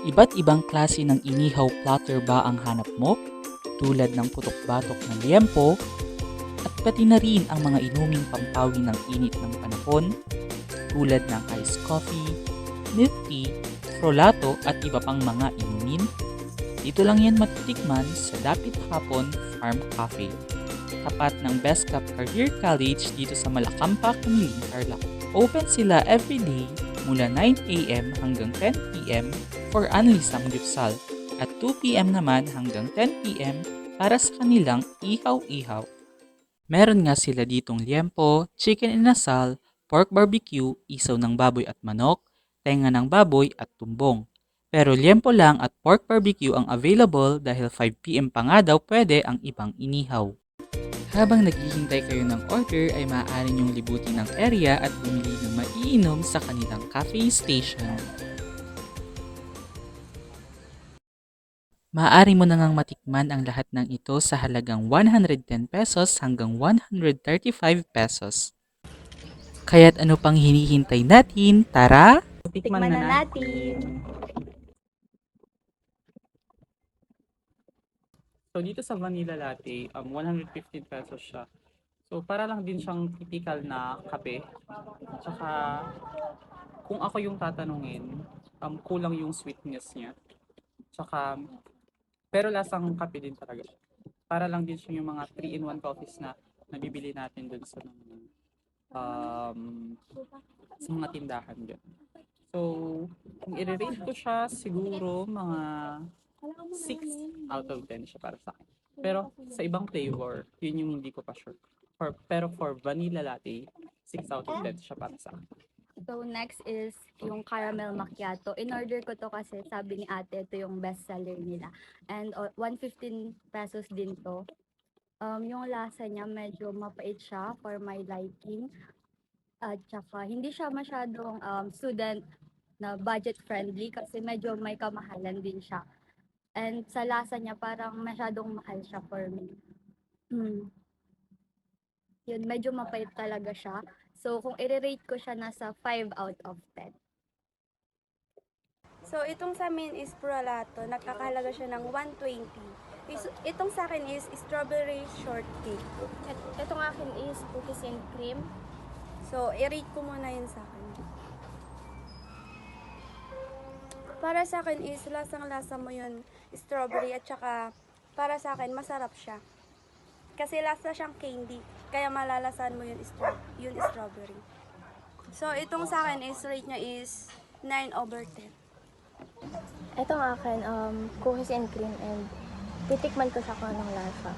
Iba't ibang klase ng inihaw platter ba ang hanap mo? Tulad ng putok-batok na liempo at pati na rin ang mga inuming pampawi ng init ng panahon tulad ng iced coffee, milk tea, frolato at iba pang mga inumin. Dito lang yan matitikman sa Dapit Hapon Farm Cafe. Tapat ng Best Cup Career College dito sa Malacampa, Camiling, Tarlac. Open sila everyday mula 9 a.m. hanggang 10 p.m. for Unli Samgyupsal at 2 p.m. naman hanggang 10 p.m. para sa kanilang ihaw-ihaw. Meron nga sila ditong liempo, chicken inasal, pork barbecue, isaw ng baboy at manok, tenga ng baboy at tumbong. Pero liempo lang at pork barbecue ang available dahil 5 p.m. pa nga daw pwede ang ibang inihaw. Habang naghihintay kayo ng order ay maaari niyong libutin ang area at bumili ng maiinom sa kanilang cafe station. Maaari mo na ngang matikman ang lahat ng ito sa halagang 110 pesos hanggang 135 pesos. Kaya't ano pang hinihintay natin? Tara! Tikman na natin. So dito sa vanilla latte, 115 pesos siya. So para lang din siyang typical na kape. Tsaka kung ako yung tatanungin, kulang yung sweetness niya. Tsaka pero lasang kape din talaga siya. Para lang din siya yung mga 3-in-1 coffees na nabibili natin dun sa mga tindahan dyan. So, kung i-rate ko siya, siguro mga 6 out of 10 siya para sa akin. Pero sa ibang flavor, yun yung hindi ko pa sure. Pero for vanilla latte, 6 out of 10 siya para sa akin. So next is yung caramel macchiato. In order ko to kasi sabi ni ate ito yung best seller nila. And 115 pesos din to. Yung lasa niya medyo mapait siya for my liking. At saka hindi siya masyadong student na budget friendly kasi medyo may kamahalan din siya. And sa lasa niya parang masyadong mahal siya for me. Yun, medyo mapait talaga siya. So, kung i-rate ko siya, nasa 5 out of 10. So, itong sa amin is frolato. Nagkakahalaga siya ng 120. Itong sa akin is strawberry shortcake. Itong akin is cookies and cream. So, i-rate ko muna yun sa akin. Para sa akin is lasang-lasa mo yun, strawberry, at saka para sa akin masarap siya. Kasi lasa siyang candy, kaya malalasan mo yung strawberry. So, itong sa akin is rate niya is 9 over 10. Itong akin, cookies and cream, and titikman ko siya kung anong lasa.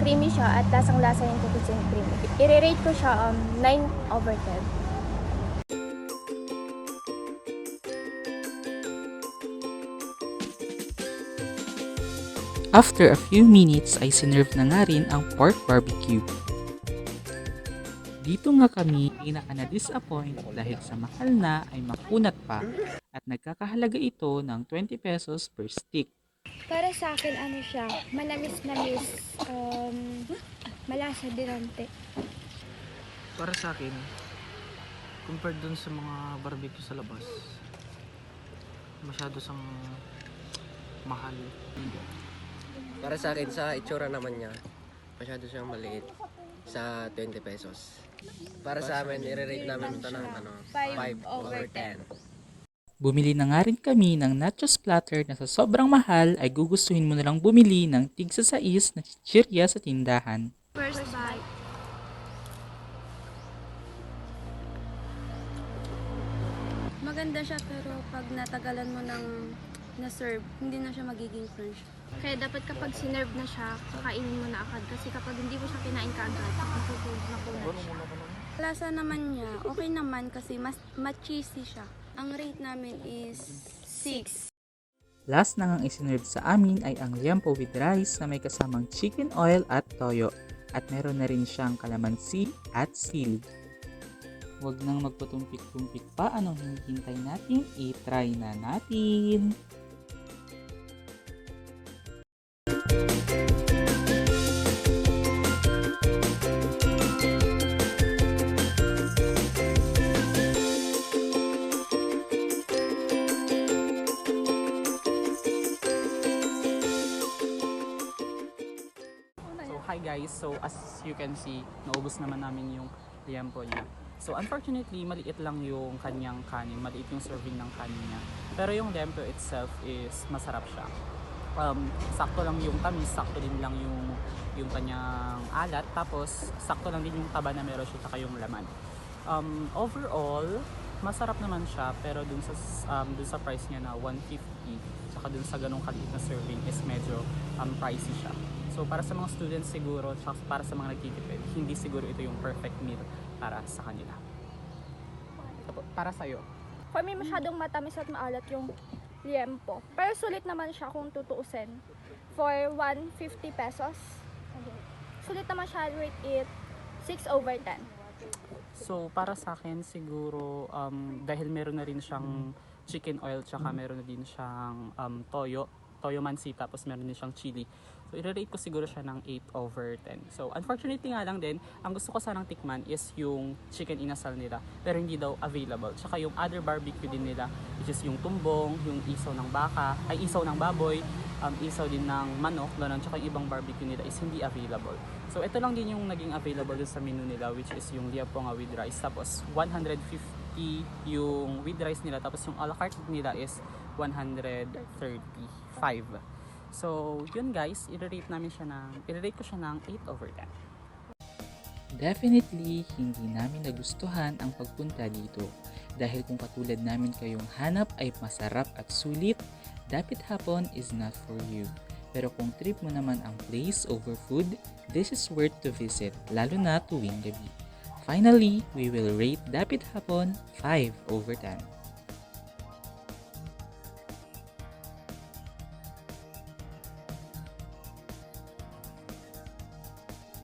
Creamy siya at lasang-lasa yung cookies and cream. I-rate ko siya 9 over 10. After a few minutes ay sinerve na nga rin ang pork barbecue. Dito nga kami pinaka na-disappoint dahil sa mahal na ay makunat pa at nagkakahalaga ito ng 20 pesos per stick. Para sa akin, ano siya, manamis-namis, malasa dinante. Para sa akin, compared dun sa mga barbecue sa labas, masyado sang mahal. Para sa akin, sa itsura naman niya, masyado siyang maliit sa 20 pesos. Para sa amin, i-rate namin ito ng 5 over 10. Bumili na nga rin kami ng nachos platter na sa sobrang mahal ay gugustuhin mo na lang bumili ng tigsa 6 na chichirya sa tindahan. First bite. Maganda siya pero pag natagalan mo ng na-serve, hindi na siya magiging crunch. Kaya dapat kapag sinerve na siya, kakainin mo na agad. Kasi kapag hindi mo siya kinain kaagad, makunat siya. Lasa naman niya, okay naman kasi mas-cheesy siya. Ang rate namin is 6. Last na ngang isinerve sa amin ay ang liempo with rice na may kasamang chicken oil at toyo. At meron na rin siyang kalamansi at sili. Huwag nang magpatumpik-tumpik pa, anong hinihintay natin? I-try na natin! guys, so as you can see, naubos naman namin yung liempo niya. So unfortunately, maliit lang yung kanyang kanin, maliit yung serving ng kanin niya. Pero yung liempo itself is masarap siya. Sakto lang yung tamis, sakto din lang yung kanyang alat, tapos sakto lang din yung taba na meron siya, saka yung laman. Overall, masarap naman siya, pero dun sa price niya na 150, saka dun sa ganong kaliit na serving is medyo pricey siya. So para sa mga students siguro, saka para sa mga nagtitipid, hindi siguro ito yung perfect meal para sa kanila. Para sa'yo? For me, masyadong matamis at maalat yung liempo. Pero sulit naman siya kung tutuusin. For 150 pesos, sulit naman siya, rate it 6/10. So para sa akin siguro dahil meron na rin siyang chicken oil, tsaka meron na din siyang toyo mansi, tapos meron din siyang chili. So i-rate ko siguro siya ng 8/10. So unfortunately nga lang din, ang gusto ko sanang tikman is yung chicken inasal nila, pero hindi daw available. Tsaka yung other barbecue din nila, which is yung tumbong, yung isaw ng baka, ay isaw ng baboy, isaw din ng manok, ganun, tsaka yung ibang barbecue nila is hindi available. So ito lang din yung naging available dun sa menu nila, which is yung liempo nga with rice, tapos 150 yung with rice nila, tapos yung a la carte nila is 135. So yun guys, i-rate ko siya ng 8/10. Definitely, hindi namin nagustuhan ang pagpunta dito. Dahil kung katulad namin kayong hanap ay masarap at sulit, Dapit Hapon is not for you. Pero kung trip mo naman ang place over food, this is worth to visit, lalo na tuwing gabi. Finally, we will rate Dapit Hapon 5/10.